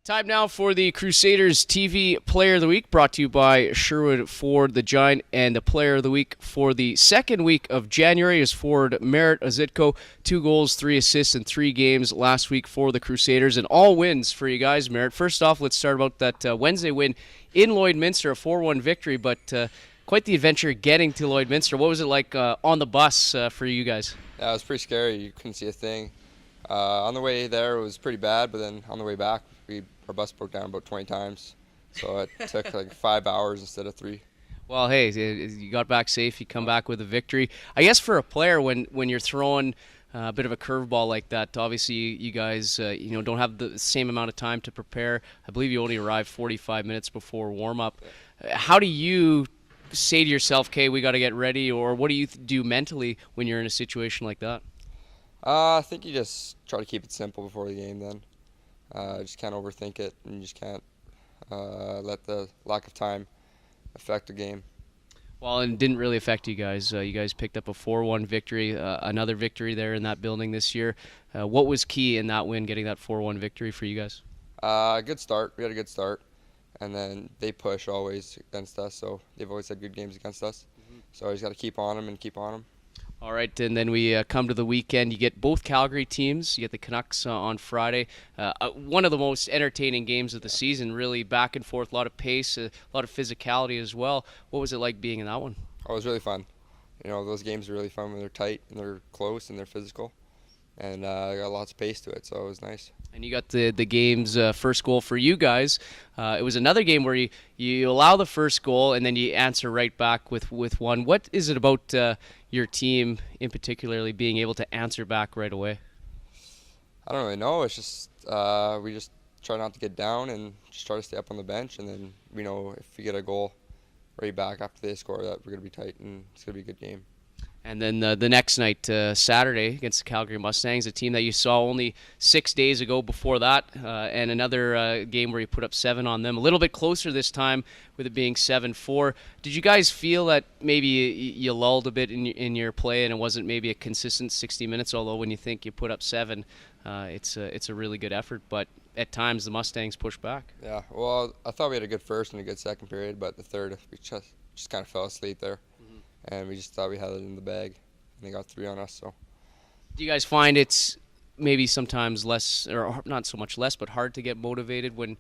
Time now for the Crusaders TV Player of the Week, brought to you by Sherwood Ford the Giant. And the Player of the Week for the second week of January is forward Merritt Oszytko. 2 goals, 3 assists in 3 games last week for the Crusaders, and all wins for you guys, Merritt. First off, let's start about that Wednesday win in Lloydminster, a 4-1 victory, but quite the adventure getting to Lloydminster. What was it like on the bus for you guys? Yeah, it was pretty scary. You couldn't see a thing. On the way there, it was pretty bad, but then on the way back, our bus broke down about 20 times. So it took like 5 hours instead of 3. Well, hey, you got back safe. You come back with a victory. I guess for a player, when you're throwing a bit of a curveball like that, obviously you guys don't have the same amount of time to prepare. I believe you only arrived 45 minutes before warm-up. How do you say to yourself, okay, we got to get ready, or what do you do mentally when you're in a situation like that? I think you just try to keep it simple before the game then. Just can't overthink it, and you just can't let the lack of time affect the game. Well, and it didn't really affect you guys. You guys picked up a 4-1 victory, another victory there in that building this year. What was key in that win, getting that 4-1 victory for you guys? Good start. We had a good start, and then they push always against us, so they've always had good games against us. So you just got to keep on them and keep on them. All right, and then we come to the weekend. You get both Calgary teams. You get the Canucks on Friday. One of the most entertaining games of the season, really back and forth, a lot of pace, a lot of physicality as well. What was it like being in that one? Oh, it was really fun. You know, those games are really fun when they're tight and they're close and they're physical. And got lots of pace to it, so it was nice. And you got the game's first goal for you guys. It was another game where you allow the first goal and then you answer right back with one. What is it about your team, in particularly, being able to answer back right away? I don't really know. It's just we just try not to get down and just try to stay up on the bench. And then we know if we get a goal right back after they score, that we're going to be tight and it's going to be a good game. And then the next night, Saturday, against the Calgary Mustangs, a team that you saw only 6 days ago before that, and another game where you put up 7 on them. A little bit closer this time, with it being 7-4. Did you guys feel that maybe you lulled a bit in your play, and it wasn't maybe a consistent 60 minutes? Although when you think you put up 7, it's a really good effort. But at times the Mustangs push back. Yeah, well, I thought we had a good first and a good second period, but the third we just kind of fell asleep there. And we just thought we had it in the bag, and they got 3 on us. So, do you guys find it's maybe sometimes less, or not so much less, but hard to get motivated when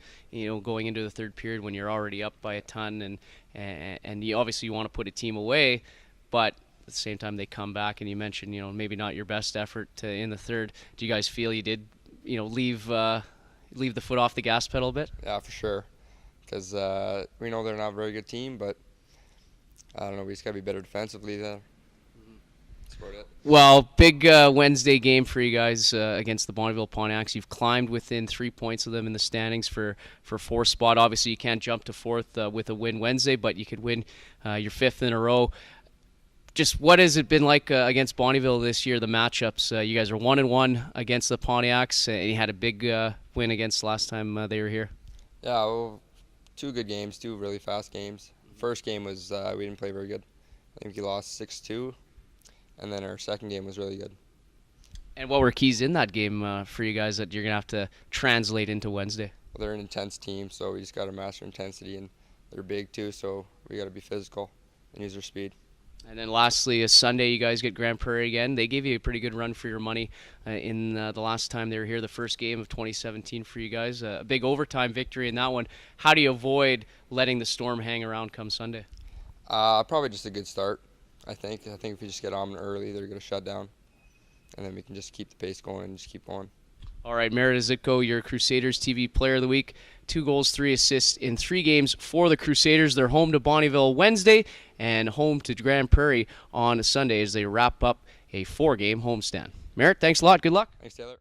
going into the third period when you're already up by a ton, and you obviously want to put a team away, but at the same time they come back, and you mentioned maybe not your best effort in the third. Do you guys feel you did leave the foot off the gas pedal a bit? Yeah, for sure, because we know they're not a very good team, but I don't know, we just got to be better defensively there. That's about it. Well, big Wednesday game for you guys against the Bonneville Pontiacs. You've climbed within 3 points of them in the standings for 4th spot. Obviously, you can't jump to 4th with a win Wednesday, but you could win your 5th in a row. Just what has it been like against Bonneville this year, the matchups? You guys are 1-1 against the Pontiacs, and you had a big win against last time they were here. Yeah, well, 2 good games, 2 really fast games. First game was we didn't play very good. I think we lost 6-2, and then our second game was really good. And what were keys in that game for you guys that you're going to have to translate into Wednesday? Well, they're an intense team, so we just got to master intensity, and they're big too, so we got to be physical and use our speed. And then lastly, Sunday, you guys get Grand Prairie again. They gave you a pretty good run for your money in the last time they were here, the first game of 2017 for you guys. A big overtime victory in that one. How do you avoid letting the Storm hang around come Sunday? Probably just a good start, I think. I think if we just get on early, they're going to shut down, and then we can just keep the pace going and just keep going. All right, Merritt Oszytko, your Crusaders TV Player of the Week. 2 goals, 3 assists in 3 games for the Crusaders. They're home to Bonneville Wednesday and home to Grand Prairie on Sunday as they wrap up a 4-game homestand. Merritt, thanks a lot. Good luck. Thanks, Taylor.